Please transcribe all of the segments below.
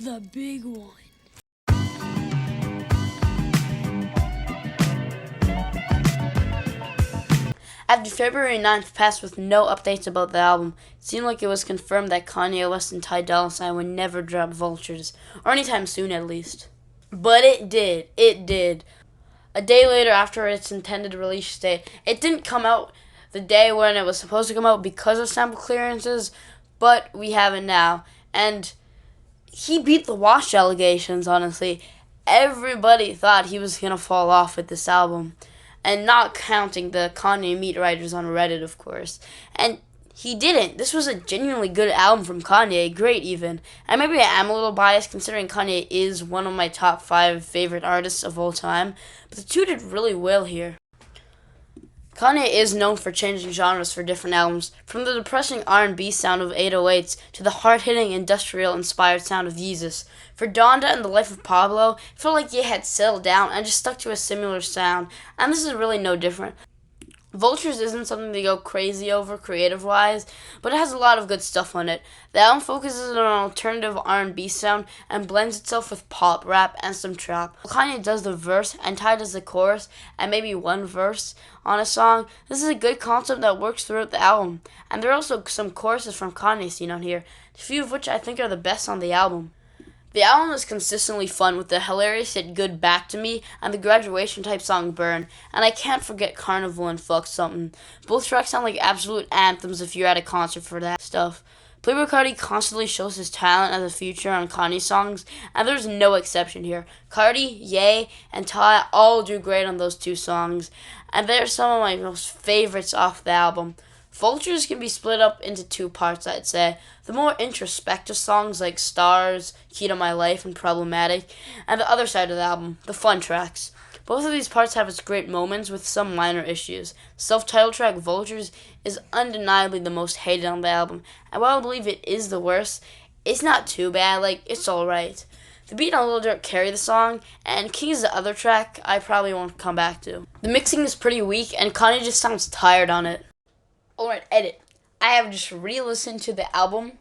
the big one. After February 9th passed with no updates about the album, it seemed like it was confirmed that Kanye West and Dolla would never drop Vultures, or anytime soon at least. But it did. It did. A day later after its intended release date. It didn't come out the day when it was supposed to come out because of sample clearances, but we have it now. And he beat the Wash allegations, honestly. Everybody thought he was going to fall off with this album. And not counting the Kanye meat writers on Reddit, of course. And he didn't. This was a genuinely good album from Kanye, great even. And maybe I am a little biased considering Kanye is one of my top 5 favorite artists of all time. But the two did really well here. Kanye is known for changing genres for different albums, from the depressing R&B sound of 808s to the hard-hitting industrial-inspired sound of Yeezus. For Donda and the Life of Pablo, it felt like Ye had settled down and just stuck to a similar sound, and this is really no different. Vultures isn't something to go crazy over creative-wise, but it has a lot of good stuff on it. The album focuses on an alternative R&B sound and blends itself with pop, rap, and some trap. Kanye does the verse, and Ty does the chorus, and maybe one verse on a song. This is a good concept that works throughout the album. And there are also some choruses from Kanye seen on here, a few of which I think are the best on the album. The album is consistently fun with the hilarious yet good Back to Me and the graduation type song Burn, and I can't forget Carnival and Fuck Something. Both tracks sound like absolute anthems if you're at a concert for that stuff. Playboi Carti constantly shows his talent as a feature on Kanye songs, and there's no exception here. Carti, Ye, and Ty all do great on those two songs, and they're some of my most favorites off the album. Vultures can be split up into 2 parts, I'd say. The more introspective songs like Stars, Key to My Life, and Problematic, and the other side of the album, the fun tracks. Both of these parts have its great moments with some minor issues. Self-titled track Vultures is undeniably the most hated on the album, and while I believe it is the worst, it's not too bad, it's alright. The beat on Lil Durk carry the song, and King is the other track I probably won't come back to. The mixing is pretty weak, and Kanye just sounds tired on it. Alright, edit. I have just re-listened to the album,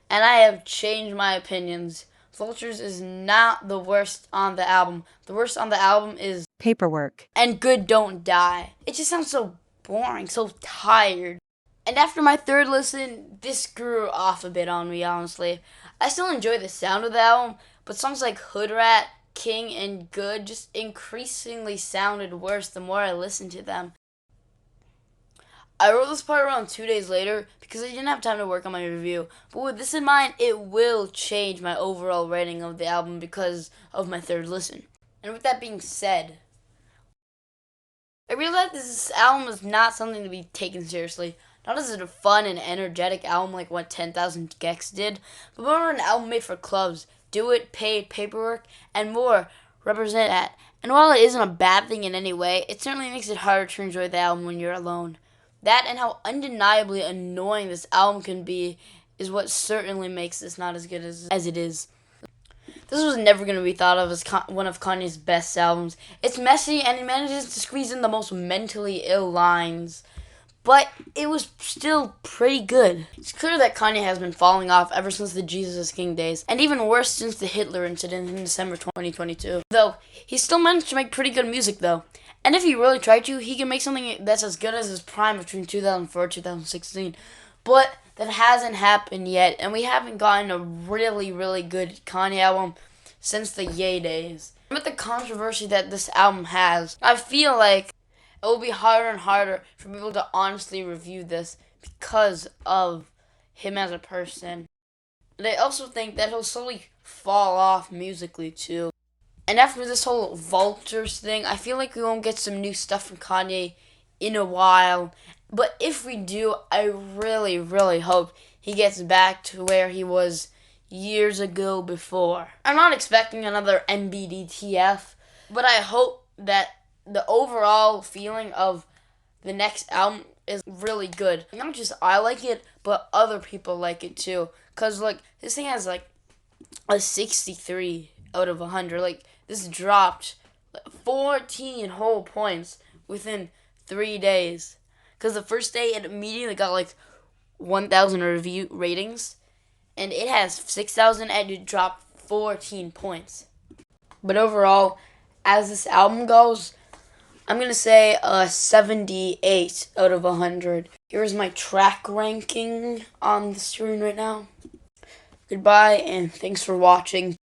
and I have changed my opinions. Vultures is not the worst on the album. The worst on the album is Paperwork and Good Don't Die. It just sounds so boring, so tired. And after my 3rd listen, this grew off a bit on me, honestly. I still enjoy the sound of the album, but songs like Hood Rat, King, and Good just increasingly sounded worse the more I listened to them. I wrote this part around 2 days later because I didn't have time to work on my review. But with this in mind, it will change my overall rating of the album because of my 3rd listen. And with that being said, I realized this album is not something to be taken seriously. Not as a fun and energetic album like what 10,000 Gex did, but more an album made for clubs, do it, paid, paperwork, and more represent that. And while it isn't a bad thing in any way, it certainly makes it harder to enjoy the album when you're alone. That and how undeniably annoying this album can be is what certainly makes this not as good as it is. This was never going to be thought of as one of Kanye's best albums. It's messy and it manages to squeeze in the most mentally ill lines, but it was still pretty good. It's clear that Kanye has been falling off ever since the Jesus is King days, and even worse since the Hitler incident in December 2022. Though, he still managed to make pretty good music though. And if he really tried to, he can make something that's as good as his prime between 2004 and 2016. But that hasn't happened yet, and we haven't gotten a really, really good Kanye album since the Ye days. With the controversy that this album has, I feel like it will be harder and harder for people to honestly review this because of him as a person. And I also think that he'll slowly fall off musically too. And after this whole Vultures thing, I feel like we won't get some new stuff from Kanye in a while. But if we do, I really, really hope he gets back to where he was years ago before. I'm not expecting another NBDTF, but I hope that the overall feeling of the next album is really good. Not just I like it, but other people like it too. Because, this thing has, a 63 out of 100. This dropped 14 whole points within 3 days. Because the first day, it immediately got, 1,000 review ratings. And it has 6,000, and it dropped 14 points. But overall, as this album goes, I'm going to say a 78 out of 100. Here's my track ranking on the screen right now. Goodbye, and thanks for watching.